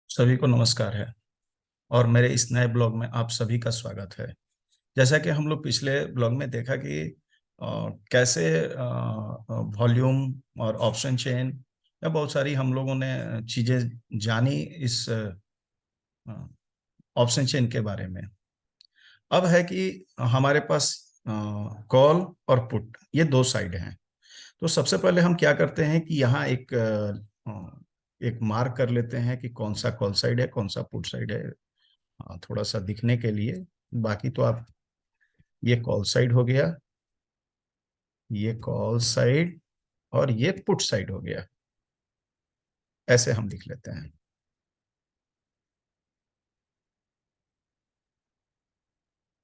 सभी को नमस्कार है और मेरे इस नए ब्लॉग में आप सभी का स्वागत है। जैसा कि हम लोग पिछले ब्लॉग में देखा कि कैसे वॉल्यूम और ऑप्शन चेन या बहुत सारी हम लोगों ने चीजें जानी इस ऑप्शन चेन के बारे में। अब है कि हमारे पास कॉल और पुट ये दो साइड हैं। तो सबसे पहले हम क्या करते हैं कि यहाँ एक मार्क कर लेते हैं कि कौन सा कॉल साइड है कौन सा पुट साइड है। थोड़ा सा दिखने के लिए। बाकी तो आप, ये कॉल साइड हो गया, ये कॉल साइड और ये पुट साइड हो गया। ऐसे हम लिख लेते हैं।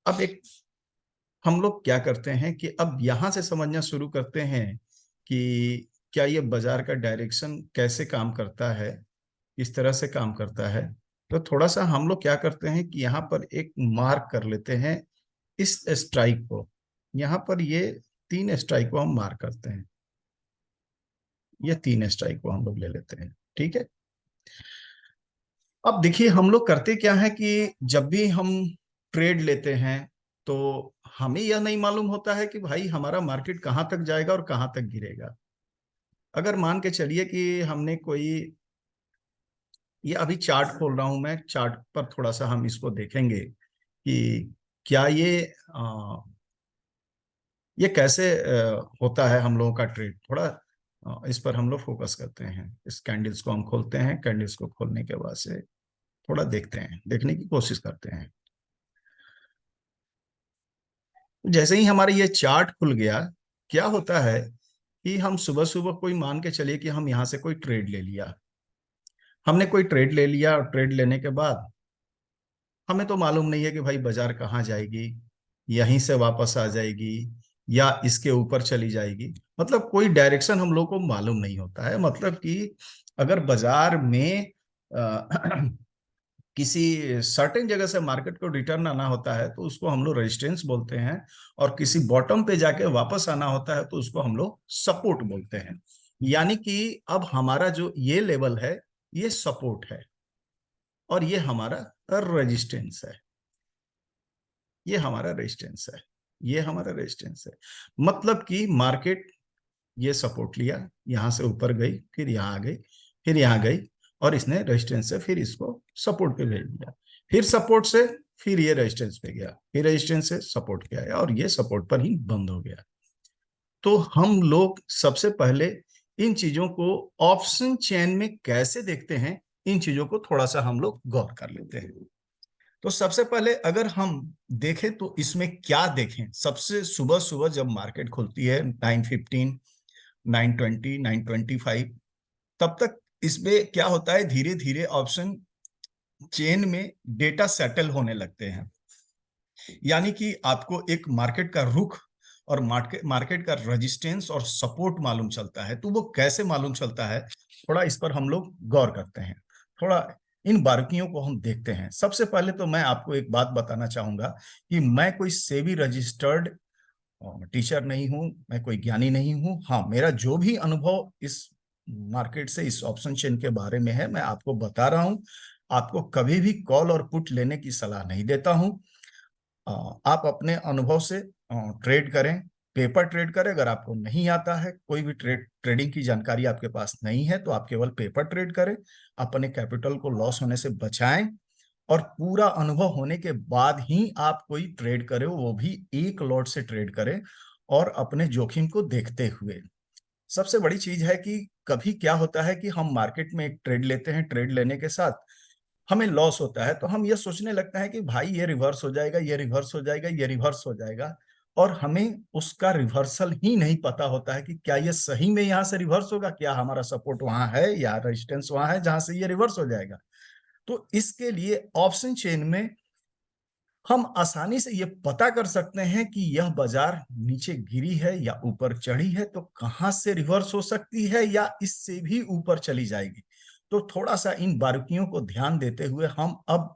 अब एक हम लोग क्या करते हैं कि अब यहां से समझना शुरू करते हैं कि क्या ये बाजार का डायरेक्शन कैसे काम करता है, किस तरह से काम करता है। तो थोड़ा सा हम लोग क्या करते हैं कि यहाँ पर एक मार्क कर लेते हैं इस स्ट्राइक को। यहाँ पर ये तीन स्ट्राइक को हम मार्क करते हैं। ये तीन स्ट्राइक को हम लोग ले लेते हैं। ठीक है। अब देखिए हम लोग करते क्या है कि जब भी हम ट्रेड लेते हैं तो हमें यह नहीं मालूम होता है कि भाई हमारा मार्केट कहाँ तक जाएगा और कहाँ तक गिरेगा। अगर मान के चलिए कि हमने कोई, ये अभी चार्ट खोल रहा हूं मैं, चार्ट पर थोड़ा सा हम इसको देखेंगे कि क्या ये कैसे होता है हम लोगों का ट्रेड। थोड़ा इस पर हम लोग फोकस करते हैं। इस कैंडल्स को हम खोलते हैं। कैंडल्स को खोलने के बाद से थोड़ा देखते हैं, देखने की कोशिश करते हैं। जैसे ही हमारा ये चार्ट खुल गया, क्या होता है कि हम सुबह सुबह कोई मान के चलिए कि हम यहाँ से कोई ट्रेड ले लिया। हमने कोई ट्रेड ले लिया और ट्रेड लेने के बाद हमें तो मालूम नहीं है कि भाई बाजार कहाँ जाएगी, यहीं से वापस आ जाएगी या इसके ऊपर चली जाएगी। मतलब कोई डायरेक्शन हम लोग को मालूम नहीं होता है। मतलब कि अगर बाजार में किसी सर्टेन जगह से मार्केट को रिटर्न आना होता है तो उसको हम लोग रेजिस्टेंस बोलते हैं, और किसी बॉटम पे जाके वापस आना होता है तो उसको हम लोग सपोर्ट बोलते हैं। यानी कि अब हमारा जो ये लेवल है ये सपोर्ट है और ये हमारा रेजिस्टेंस है। ये हमारा रेजिस्टेंस है। ये हमारा रेजिस्टेंस है। मतलब कि मार्केट ये सपोर्ट लिया, यहां से ऊपर गई, फिर यहां आ गई, फिर यहां गई, और इसने रेजिस्टेंस से फिर इसको सपोर्ट पे भेज दिया, फिर सपोर्ट से फिर ये रेजिस्टेंस पे गया, फिर रेजिस्टेंस से सपोर्ट पे आया और ये सपोर्ट पर ही बंद हो गया। तो हम लोग सबसे पहले इन चीजों को ऑप्शन चेन में कैसे देखते हैं, इन चीजों को थोड़ा सा हम लोग गौर कर लेते हैं। तो सबसे पहले अगर हम देखें तो इसमें क्या देखें, सबसे सुबह सुबह जब मार्केट खुलती है 9:15, 9:20, 9:25, तब तक इसमें क्या होता है, धीरे धीरे ऑप्शन चेन में डेटा सेटल होने लगते हैं। यानी कि आपको एक मार्केट का रुख और मार्केट मार्केट का रेजिस्टेंस और सपोर्ट मालूम चलता है। तो वो कैसे मालूम चलता है, थोड़ा इस पर हम लोग गौर करते हैं। थोड़ा इन बारीकियों को हम देखते हैं। सबसे पहले तो मैं आपको एक बात बताना चाहूंगा कि मैं कोई सेबी रजिस्टर्ड टीचर नहीं हूं, मैं कोई ज्ञानी नहीं हूं। हाँ, मेरा जो भी अनुभव इस मार्केट से, इस ऑप्शन चेन के बारे में है, मैं आपको बता रहा हूं। आपको कभी भी कॉल और पुट लेने की सलाह नहीं देता हूं। आप अपने अनुभव से ट्रेड करें, पेपर ट्रेड करें। अगर आपको नहीं आता है, कोई भी ट्रेडिंग की जानकारी आपके पास नहीं है, तो आप केवल पेपर ट्रेड करें। अपने कैपिटल को लॉस होने से बचाएं और पूरा अनुभव होने के बाद ही आप कोई ट्रेड करें, वो भी एक लॉट से ट्रेड करें और अपने जोखिम को देखते हुए। सबसे बड़ी चीज है कि कभी क्या होता है कि हम मार्केट में एक ट्रेड लेते हैं, ट्रेड लेने के साथ हमें लॉस होता है तो हम ये सोचने लगते हैं कि भाई ये रिवर्स हो जाएगा, ये रिवर्स हो जाएगा, ये रिवर्स हो जाएगा। और हमें उसका रिवर्सल ही नहीं पता होता है कि क्या ये सही में यहां से रिवर्स होगा, क्या हमारा सपोर्ट वहां है या रेजिस्टेंस वहां है जहां से ये रिवर्स हो जाएगा। तो इसके लिए ऑप्शन चेन में हम आसानी से ये पता कर सकते हैं कि यह बाजार नीचे गिरी है या ऊपर चढ़ी है, तो कहां से रिवर्स हो सकती है या इससे भी ऊपर चली जाएगी। तो थोड़ा सा इन बारीकियों को ध्यान देते हुए हम अब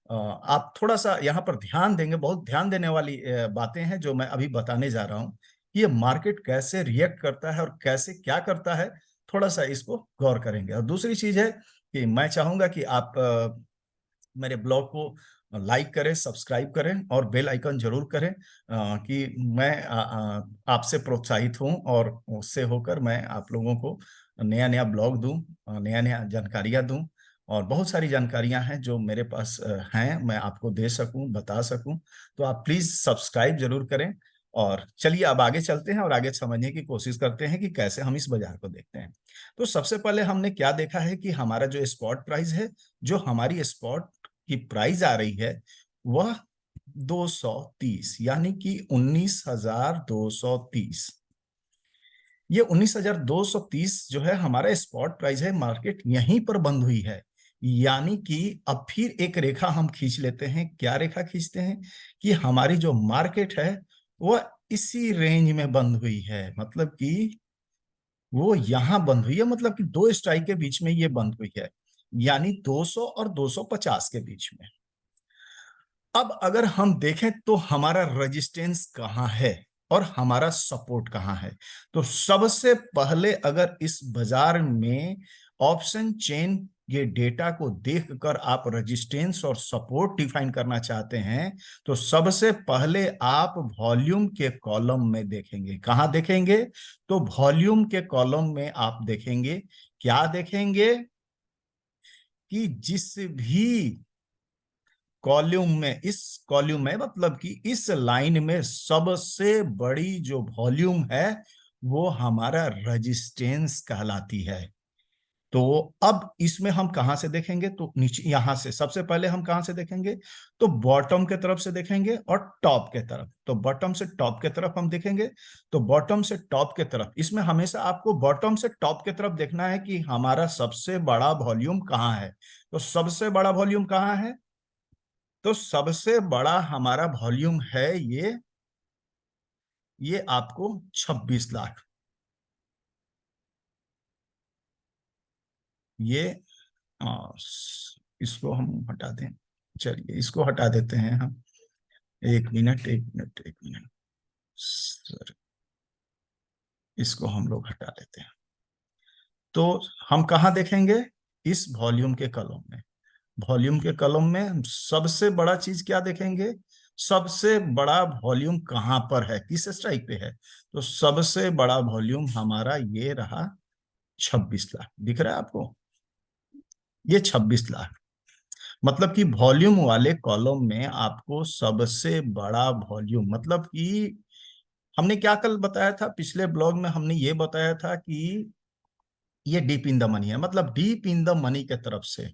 आप थोड़ा सा यहाँ पर ध्यान देंगे। बहुत ध्यान देने वाली बातें हैं जो मैं अभी बताने जा रहा हूँ। ये मार्केट कैसे रिएक्ट करता है और कैसे क्या करता है, थोड़ा सा इसको गौर करेंगे। और दूसरी चीज है कि मैं चाहूंगा कि आप मेरे ब्लॉग को लाइक करें, सब्सक्राइब करें और बेल आइकन जरूर करें, कि मैं आपसे प्रोत्साहित हूं और उससे होकर मैं आप लोगों को नया नया ब्लॉग दूं, नया नया जानकारियां दूं। और बहुत सारी जानकारियां हैं जो मेरे पास हैं, मैं आपको दे सकूं, बता सकूं। तो आप प्लीज सब्सक्राइब जरूर करें। और चलिए अब आगे चलते हैं और आगे समझने की कोशिश करते हैं कि कैसे हम इस बाजार को देखते हैं। तो सबसे पहले हमने क्या देखा है कि हमारा जो स्पॉट प्राइस है, जो हमारी स्पॉट की प्राइस आ रही है, वह 230, यानी कि 19,230। ये 19,230 जो है हमारा स्पॉट प्राइस है, मार्केट यहीं पर बंद हुई है। यानी कि अब फिर एक रेखा हम खींच लेते हैं। क्या रेखा खींचते हैं कि हमारी जो मार्केट है वह इसी रेंज में बंद हुई है, मतलब कि वो यहां बंद हुई है, मतलब कि दो स्ट्राइक के बीच में ये बंद हुई है, यानी 200 और 250 के बीच में। अब अगर हम देखें तो हमारा रेजिस्टेंस कहाँ है और हमारा सपोर्ट कहाँ है। तो सबसे पहले अगर इस बाजार में ऑप्शन चेन ये डेटा को देखकर आप रेजिस्टेंस और सपोर्ट डिफाइन करना चाहते हैं, तो सबसे पहले आप वॉल्यूम के कॉलम में देखेंगे। कहां देखेंगे? तो वॉल्यूम के कॉलम में आप देखेंगे। क्या देखेंगे? कि जिस भी कॉल्यूम में, इस कॉल्यूम में मतलब कि इस लाइन में सबसे बड़ी जो वॉल्यूम है वो हमारा रेजिस्टेंस कहलाती है। तो अब इसमें हम कहां से देखेंगे? तो नीचे यहां से सबसे पहले हम कहां से देखेंगे? तो बॉटम के तरफ से देखेंगे और टॉप के तरफ। तो बॉटम से टॉप के तरफ हम देखेंगे। तो बॉटम से टॉप के तरफ, इसमें हमेशा आपको बॉटम से टॉप के तरफ देखना है कि हमारा सबसे बड़ा वॉल्यूम कहां है। तो सबसे बड़ा वॉल्यूम कहां है? तो सबसे बड़ा हमारा वॉल्यूम है ये आपको 26 लाख। ये आ, इसको हम हटा दें। चलिए इसको हटा देते हैं हम। एक मिनट, एक मिनट, एक मिनट सर, इसको हम लोग हटा देते हैं। तो हम कहाँ देखेंगे? इस वॉल्यूम के कॉलम में। वॉल्यूम के कॉलम में हम सबसे बड़ा चीज क्या देखेंगे? सबसे बड़ा वॉल्यूम कहां पर है, किस स्ट्राइक पे है? तो सबसे बड़ा वॉल्यूम हमारा ये रहा, 26 लाख। दिख रहा है आपको? ये 26 लाख। मतलब कि वॉल्यूम वाले कॉलम में आपको सबसे बड़ा वॉल्यूम, मतलब कि हमने क्या कल बताया था, पिछले ब्लॉग में हमने ये बताया था कि ये डीप इन द मनी है। मतलब डीप इन द मनी के तरफ से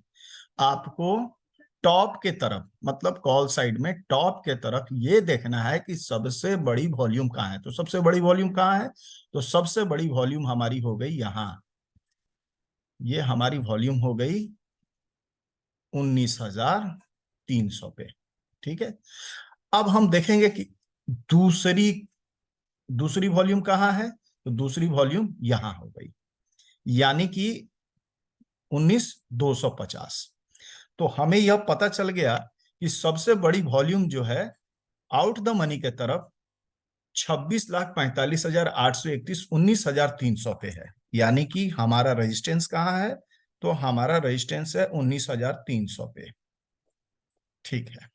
आपको टॉप के तरफ, मतलब कॉल साइड में टॉप के तरफ ये देखना है कि सबसे बड़ी वॉल्यूम कहाँ है। तो सबसे बड़ी वॉल्यूम कहाँ है? तो सबसे बड़ी वॉल्यूम हमारी हो गई यहां। ये हमारी वॉल्यूम हो गई 19,300 पे। ठीक है। अब हम देखेंगे कि दूसरी दूसरी वॉल्यूम कहाँ है। तो दूसरी वॉल्यूम यहां हो गई, यानी कि 19,250। तो हमें यह पता चल गया कि सबसे बड़ी वॉल्यूम जो है आउट द मनी के तरफ 26,45,831, 19,300 पे है। यानी कि हमारा रेजिस्टेंस कहाँ है? तो हमारा रेजिस्टेंस है 19,300 पे। ठीक है।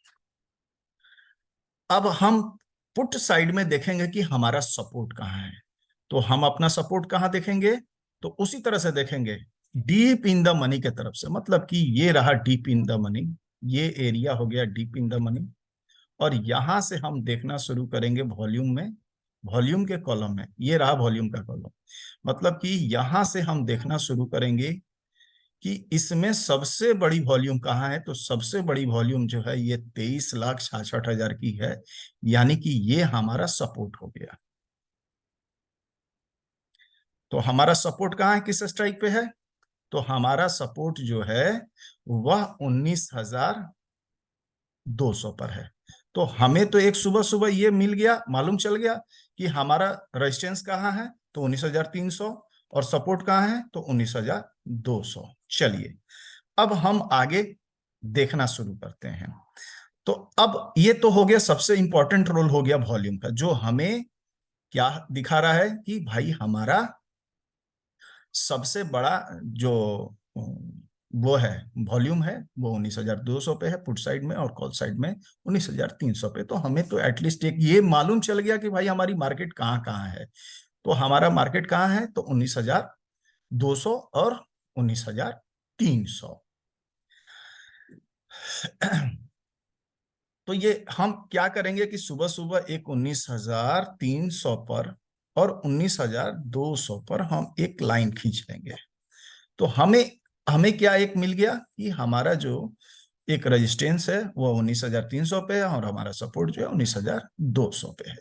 अब हम पुट साइड में देखेंगे कि हमारा सपोर्ट कहाँ है। तो हम अपना सपोर्ट कहाँ देखेंगे? तो उसी तरह से देखेंगे, डीप इन द मनी के तरफ से। मतलब कि ये रहा डीप इन द मनी, ये एरिया हो गया डीप इन द मनी। और यहां से हम देखना शुरू करेंगे वॉल्यूम में, वॉल्यूम के कॉलम में। ये रहा वॉल्यूम का कॉलम। मतलब कि यहां से हम देखना शुरू करेंगे कि इसमें सबसे बड़ी वॉल्यूम कहाँ है। तो सबसे बड़ी वॉल्यूम जो है ये 23,66,000 की है, यानी कि ये हमारा सपोर्ट हो गया। तो हमारा सपोर्ट कहाँ है, किस स्ट्राइक पे है? तो हमारा सपोर्ट जो है वह 19,200 पर है। तो हमें तो एक सुबह सुबह ये मिल गया, मालूम चल गया कि हमारा रेजिस्टेंस कहाँ है। तो 19,300। और सपोर्ट कहाँ है? तो 19,200। चलिए अब हम आगे देखना शुरू करते हैं। तो अब ये तो हो गया, सबसे इंपॉर्टेंट रोल हो गया वॉल्यूम का, जो हमें क्या दिखा रहा है कि भाई हमारा सबसे बड़ा जो वो है वॉल्यूम है, वो 19,200 पे है पुट साइड में, और कॉल साइड में 19,300 पे। तो हमें तो एटलीस्ट एक ये मालूम चल गया कि भाई हमारी मार्केट कहाँ कहाँ है। तो हमारा मार्केट कहाँ है, तो 19,200 और 19,300। तो ये हम क्या करेंगे कि सुबह सुबह एक 19,300 पर और 19,200 पर हम एक लाइन खींच लेंगे। तो हमें हमें क्या एक मिल गया कि हमारा जो एक रेजिस्टेंस है वो 19,300 पे है, और हमारा सपोर्ट जो है 19,200 पे है।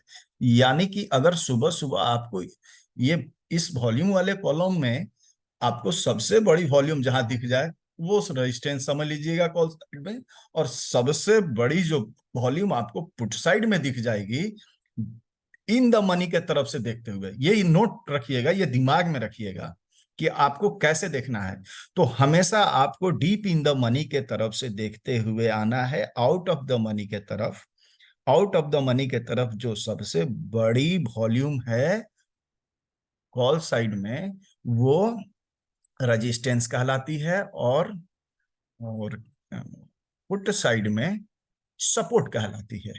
यानी कि अगर सुबह सुबह आपको ये इस वॉल्यूम वाले कॉलम में आपको सबसे बड़ी वॉल्यूम जहां दिख जाए, वो रेजिस्टेंस समझ लीजिएगा कॉल साइड में, और सबसे बड़ी जो वॉल्यूम आपको पुट साइड में दिख जाएगी इन द मनी के तरफ से देखते हुए, ये नोट रखिएगा, ये दिमाग में रखिएगा कि आपको कैसे देखना है। तो हमेशा आपको डीप इन द मनी के तरफ से देखते हुए आना है, आउट ऑफ द मनी के तरफ। आउट ऑफ द मनी के तरफ जो सबसे बड़ी वॉल्यूम है कॉल साइड में, वो रेजिस्टेंस कहलाती है, और पुट साइड में सपोर्ट कहलाती है।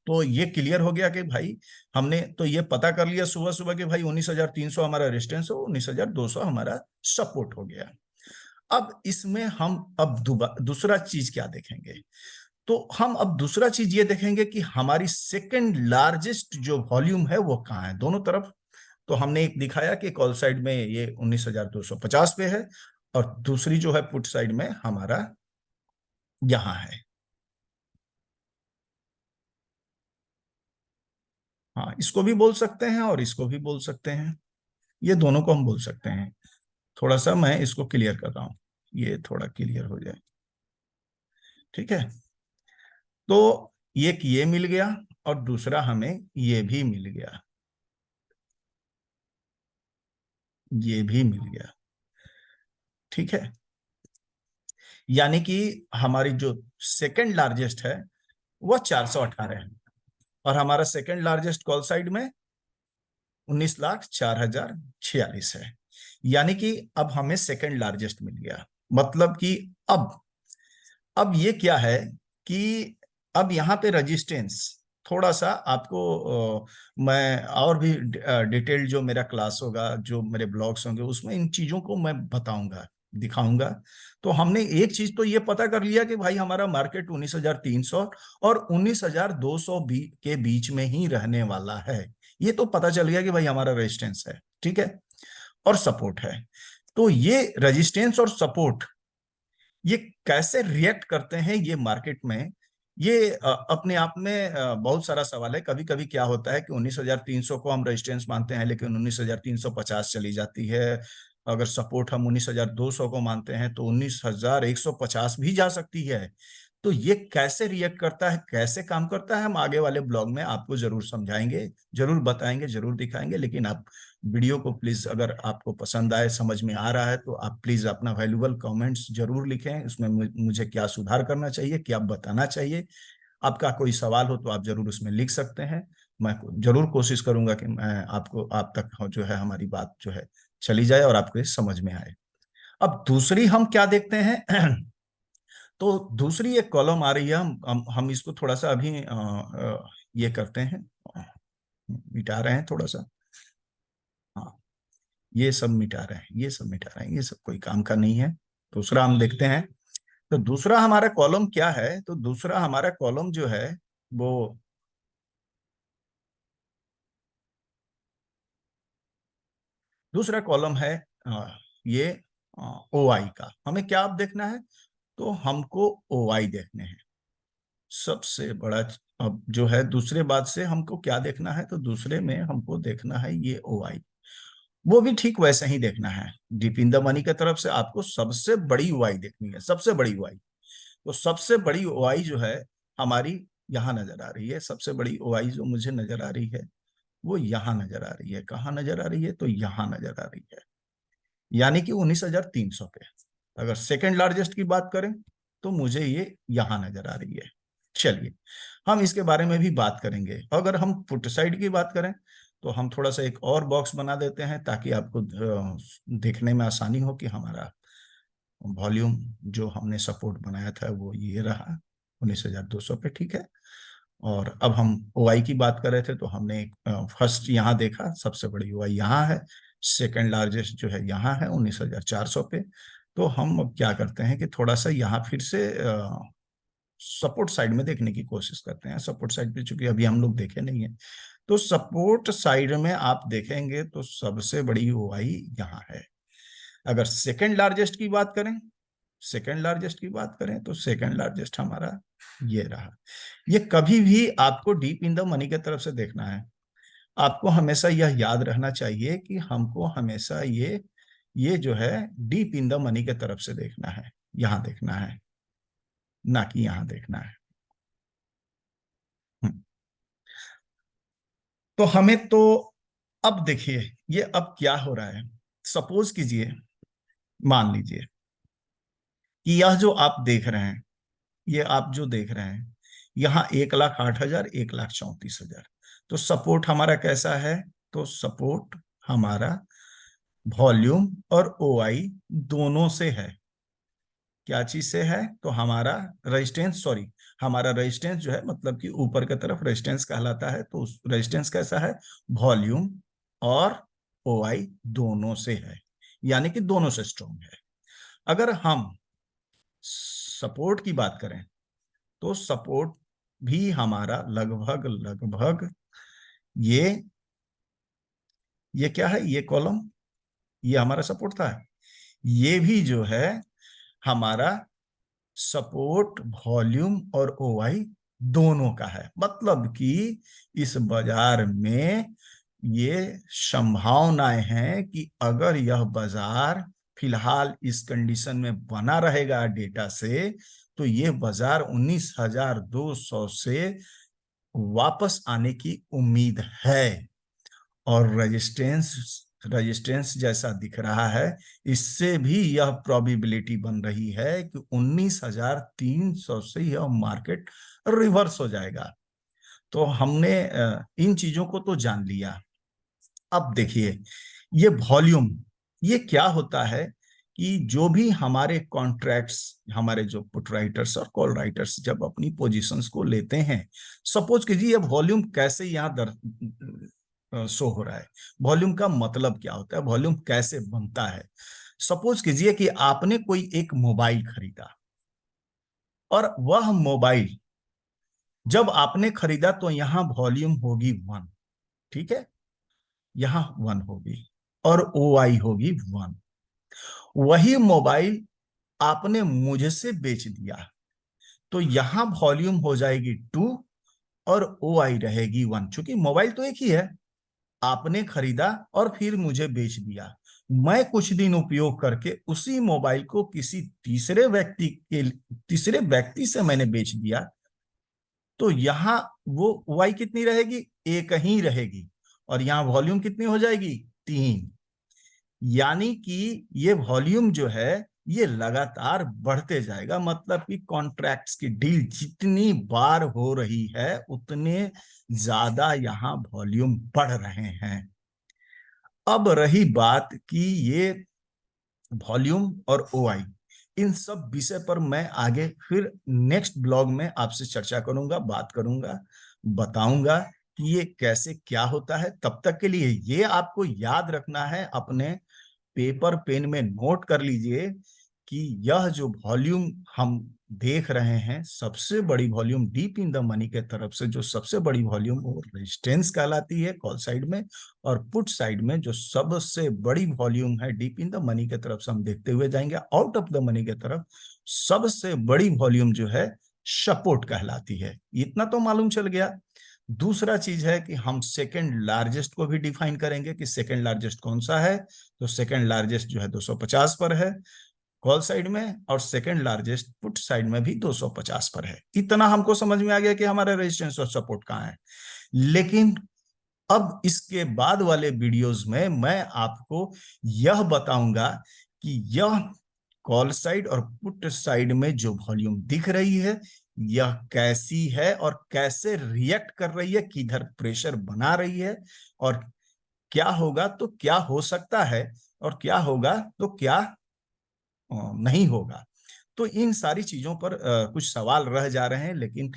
तो ये क्लियर हो गया कि भाई हमने तो ये पता कर लिया सुबह सुबह कि भाई 19,300 हमारा रेजिस्टेंस हो, 19,200 हमारा सपोर्ट हो गया। अब इसमें हम अब दूसरा चीज क्या देखेंगे, तो हम अब दूसरा चीज ये देखेंगे कि हमारी सेकंड लार्जेस्ट जो वॉल्यूम है वो कहाँ है दोनों तरफ। तो हमने एक दिखाया कि कॉल साइड में ये 19,250 पे है, और दूसरी जो है पुट साइड में हमारा यहां है। हाँ, इसको भी बोल सकते हैं और इसको भी बोल सकते हैं, ये दोनों को हम बोल सकते हैं। थोड़ा सा मैं इसको क्लियर कर रहा हूं, ये थोड़ा क्लियर हो जाए, ठीक है। तो एक ये मिल गया और दूसरा हमें ये भी मिल गया, ये भी मिल गया, ठीक है। यानी कि हमारी जो सेकंड लार्जेस्ट है वह 418 है, और हमारा सेकंड लार्जेस्ट कॉल साइड में 19,04,046 है। यानी कि अब हमें सेकंड लार्जेस्ट मिल गया। मतलब कि अब ये क्या है कि अब यहाँ पे रेजिस्टेंस थोड़ा सा आपको मैं और भी डिटेल जो मेरा क्लास होगा, जो मेरे ब्लॉग्स होंगे, उसमें इन चीजों को मैं बताऊंगा, दिखाऊंगा। तो हमने एक चीज तो ये पता कर लिया कि भाई हमारा मार्केट 19,300 और 19,200 के बीच में ही रहने वाला है। ये तो पता चल गया कि भाई हमारा रेजिस्टेंस है, ठीक है, और सपोर्ट है। तो ये रेजिस्टेंस और सपोर्ट ये कैसे रिएक्ट करते हैं ये मार्केट में, ये अपने आप में बहुत सारा सवाल है। कभी कभी क्या होता है कि 19,300 को हम रेजिस्टेंस मानते हैं, लेकिन 19,350 चली जाती है। अगर सपोर्ट हम 19,200 को मानते हैं तो 19,150 भी जा सकती है। तो ये कैसे रिएक्ट करता है, कैसे काम करता है, हम आगे वाले ब्लॉग में आपको जरूर समझाएंगे, जरूर बताएंगे, जरूर दिखाएंगे। लेकिन आप वीडियो को प्लीज, अगर आपको पसंद आए, समझ में आ रहा है, तो आप प्लीज अपना वैल्यूबल कमेंट्स जरूर लिखें। उसमें मुझे क्या सुधार करना चाहिए, क्या बताना चाहिए। आपका कोई सवाल हो तो आप जरूर उसमें लिख सकते हैं। मैं जरूर कोशिश करूंगा कि मैं आपको, आप तक जो है हमारी बात जो है चली जाए और आपको समझ में आए। अब दूसरी हम क्या देखते हैं तो दूसरी एक कॉलम आ रही है, हम इसको थोड़ा सा अभी ये करते हैं, मिटा रहे हैं थोड़ा सा। हाँ, ये सब मिटा रहे हैं, ये सब मिटा रहे हैं, ये सब कोई काम का नहीं है। दूसरा हम देखते हैं। तो दूसरा हमारा कॉलम क्या है, तो दूसरा हमारा कॉलम जो है वो दूसरा कॉलम है ये ओ आई का। हमें क्या अब देखना है, तो हमको ओ आई देखने हैं सबसे बड़ा। अब जो है दूसरे बात से हमको क्या देखना है, तो दूसरे में हमको देखना है ये ओ आई। वो भी ठीक वैसे ही देखना है, डीप इन द मनी की तरफ से आपको सबसे बड़ी ओ आई देखनी है, सबसे बड़ी ओ आई। तो सबसे बड़ी ओ आई जो है हमारी यहाँ नजर आ रही है। सबसे बड़ी ओ आई जो मुझे नजर आ रही है वो यहाँ नजर आ रही है। कहाँ नजर आ रही है, तो यहाँ नजर आ रही है, यानी कि 19,300 पे। अगर सेकेंड लार्जेस्ट की बात करें तो मुझे ये यहाँ नजर आ रही है। चलिए, हम इसके बारे में भी बात करेंगे। अगर हम पुट साइड की बात करें तो हम थोड़ा सा एक और बॉक्स बना देते हैं ताकि आपको देखने में आसानी हो कि हमारा वॉल्यूम जो हमने सपोर्ट बनाया था वो ये रहा 19,200 पे, ठीक है। और अब हम ओआई की बात कर रहे थे, तो हमने फर्स्ट यहाँ देखा, सबसे बड़ी ओआई यहाँ है, सेकंड लार्जेस्ट जो है यहाँ है 19,400 पे। तो हम अब क्या करते हैं कि थोड़ा सा यहाँ फिर से सपोर्ट साइड में देखने की कोशिश करते हैं। सपोर्ट साइड पे चूंकि अभी हम लोग देखे नहीं है, तो सपोर्ट साइड में आप देखेंगे तो सबसे बड़ी ओआई यहाँ है। अगर सेकंड लार्जेस्ट की बात करें, सेकंड लार्जेस्ट की बात करें तो सेकंड लार्जेस्ट हमारा ये रहा। ये कभी भी आपको डीप इन द मनी की तरफ से देखना है। आपको हमेशा यह याद रहना चाहिए कि हमको हमेशा ये जो है डीप इन द मनी की तरफ से देखना है, यहां देखना है, ना कि यहां देखना है। हम्म। तो हमें तो अब देखिए ये अब क्या हो रहा है। सपोज कीजिए, मान लीजिए कि यह जो आप देख रहे हैं, ये आप जो देख रहे हैं, यहाँ 1,08,000, 1,34,000। तो सपोर्ट हमारा कैसा है? तो सपोर्ट हमारा वॉल्यूम और ओआई दोनों से है। क्या चीज से है? तो हमारा रेजिस्टेंस, सॉरी, हमारा रेजिस्टेंस जो है मतलब कि ऊपर की तरफ रेजिस्टेंस कहलाता है। तो रेजिस्टेंस कैसा है? वॉल्यूम और ओआई दोनों से है, यानी कि दोनों से स्ट्रॉन्ग है। अगर हम सपोर्ट की बात करें तो सपोर्ट भी हमारा लगभग लगभग ये ये क्या है? ये कॉलम, ये हमारा सपोर्ट था। ये भी जो है हमारा सपोर्ट वॉल्यूम और ओआई दोनों का है। मतलब कि इस बाजार में ये संभावनाएं हैं कि अगर यह बाजार फिलहाल इस कंडीशन में बना रहेगा डेटा से, तो ये बाजार 19,200 से वापस आने की उम्मीद है। और रेजिस्टेंस रेजिस्टेंस जैसा दिख रहा है, इससे भी यह प्रोबेबिलिटी बन रही है कि 19,300 से यह मार्केट रिवर्स हो जाएगा। तो हमने इन चीजों को तो जान लिया। अब देखिए ये वॉल्यूम, ये क्या होता है कि जो भी हमारे कॉन्ट्रैक्ट्स, हमारे जो पुट राइटर्स और कॉल राइटर्स जब अपनी पोजीशंस को लेते हैं, सपोज कीजिए ये वॉल्यूम कैसे यहाँ शो हो रहा है। वॉल्यूम का मतलब क्या होता है? वॉल्यूम कैसे बनता है? सपोज कीजिए कि आपने कोई एक मोबाइल खरीदा, और वह मोबाइल जब आपने खरीदा तो यहां वॉल्यूम होगी 1, ठीक है, यहां 1 होगी और ओआई होगी 1। वही मोबाइल आपने मुझसे बेच दिया, तो यहां वॉल्यूम हो जाएगी 2 और ओआई रहेगी 1। चूंकि मोबाइल तो एक ही है, आपने खरीदा और फिर मुझे बेच दिया। मैं कुछ दिन उपयोग करके उसी मोबाइल को किसी तीसरे व्यक्ति से मैंने बेच दिया, तो यहां वो वाई कितनी रहेगी? एक ही रहेगी। और यहां वॉल्यूम कितनी हो जाएगी? 3। यानी कि ये वॉल्यूम जो है ये लगातार बढ़ते जाएगा। मतलब कि कॉन्ट्रैक्ट्स की डील जितनी बार हो रही है उतने ज्यादा यहां वॉल्यूम बढ़ रहे हैं। अब रही बात कि ये वॉल्यूम और ओआई, इन सब विषय पर मैं आगे फिर नेक्स्ट ब्लॉग में आपसे चर्चा करूंगा, बात करूंगा, बताऊंगा कि ये कैसे क्या होता है। तब तक के लिए ये आपको याद रखना है, अपने पेपर पेन में नोट कर लीजिए कि यह जो वॉल्यूम हम देख रहे हैं, सबसे बड़ी volume deep in the money के तरफ से जो सबसे बड़ी वॉल्यूम वो रेजिस्टेंस कहलाती है कॉल साइड में, और पुट साइड में जो सबसे बड़ी वॉल्यूम है डीप इन द मनी के तरफ से हम देखते हुए जाएंगे आउट ऑफ द मनी के तरफ, सबसे बड़ी वॉल्यूम जो है सपोर्ट कहलाती है। इतना तो मालूम चल गया। दूसरा चीज है कि हम सेकंड लार्जेस्ट को भी डिफाइन करेंगे कि सेकंड लार्जेस्ट कौन सा है। तो सेकंड लार्जेस्ट जो है 250 पर है कॉल साइड में, और सेकंड लार्जेस्ट पुट साइड में भी 250 पर है। इतना हमको समझ में आ गया कि हमारा रेजिस्टेंस और सपोर्ट कहाँ है। लेकिन अब इसके बाद वाले वीडियोस में मैं आपको यह बताऊंगा कि यह कॉल साइड और पुट साइड में जो वॉल्यूम दिख रही है यह कैसी है और कैसे रिएक्ट कर रही है, किधर प्रेशर बना रही है, और क्या होगा तो क्या हो सकता है, और क्या होगा तो क्या नहीं होगा। तो इन सारी चीजों पर कुछ सवाल रह जा रहे हैं, लेकिन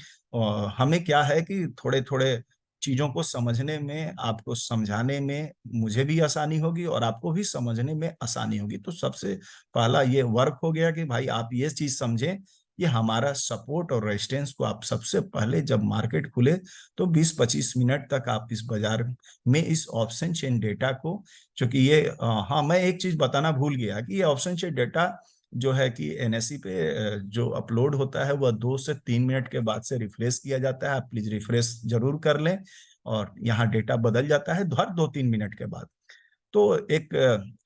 हमें क्या है कि थोड़े थोड़े चीजों को समझने में, आपको समझाने में मुझे भी आसानी होगी और आपको भी समझने में आसानी होगी। तो सबसे पहला ये वर्क हो गया कि भाई आप ये चीज समझें कि हमारा सपोर्ट और रेजिस्टेंस को आप सबसे पहले जब मार्केट खुले तो 20-25 मिनट तक आप इस बाजार में इस ऑप्शन चेन डेटा को, क्योंकि ये हाँ, मैं एक चीज बताना भूल गया कि ये ऑप्शन चेन डेटा जो है कि एनएससी पे जो अपलोड होता है वह 2 से 3 मिनट के बाद से रिफ्रेश किया जाता है। आप प्लीज रिफ्रेश जरूर कर लें, और यहाँ डेटा बदल जाता है हर 2-3 मिनट के बाद। तो एक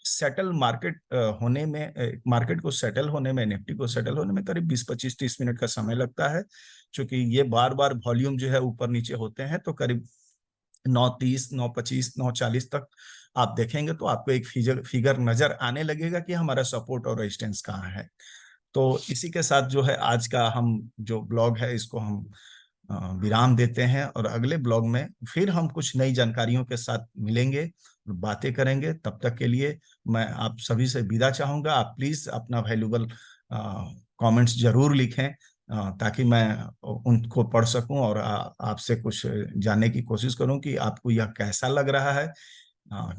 सेटल मार्केट होने में, मार्केट को सेटल होने में, निफ्टी को सेटल होने में करीब 20-25-30 मिनट का समय लगता है। क्योंकि ये बार बार वॉल्यूम जो है ऊपर नीचे होते हैं, तो करीब 9:30, 9:25, 9:40 तक आप देखेंगे तो आपको एक फिगर फिगर नजर आने लगेगा कि हमारा सपोर्ट और रेजिस्टेंस कहाँ है। तो इसी के साथ जो है आज का हम जो ब्लॉग है इसको हम विराम देते हैं, और अगले ब्लॉग में फिर हम कुछ नई जानकारियों के साथ मिलेंगे, बातें करेंगे। तब तक के लिए मैं आप सभी से विदा चाहूंगा। आप प्लीज अपना वैल्यूबल कमेंट्स जरूर लिखें, ताकि मैं उनको पढ़ सकूं और आपसे कुछ जानने की कोशिश करूं कि आपको यह कैसा लग रहा है। अ,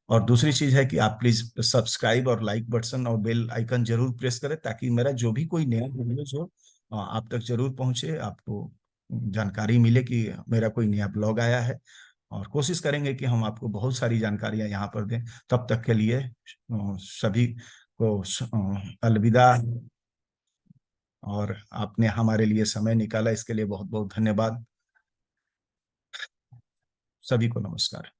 और दूसरी चीज है कि आप प्लीज सब्सक्राइब और लाइक बटन और बेल आइकन जरूर प्रेस करें, ताकि मेरा जो भी कोई नया वीडियोज हो आप तक जरूर पहुंचे, आपको जानकारी मिले कि मेरा कोई नया ब्लॉग आया है। और कोशिश करेंगे कि हम आपको बहुत सारी जानकारियां यहाँ पर दें। तब तक के लिए सभी को अलविदा। और आपने हमारे लिए समय निकाला, इसके लिए बहुत बहुत धन्यवाद। सभी को नमस्कार।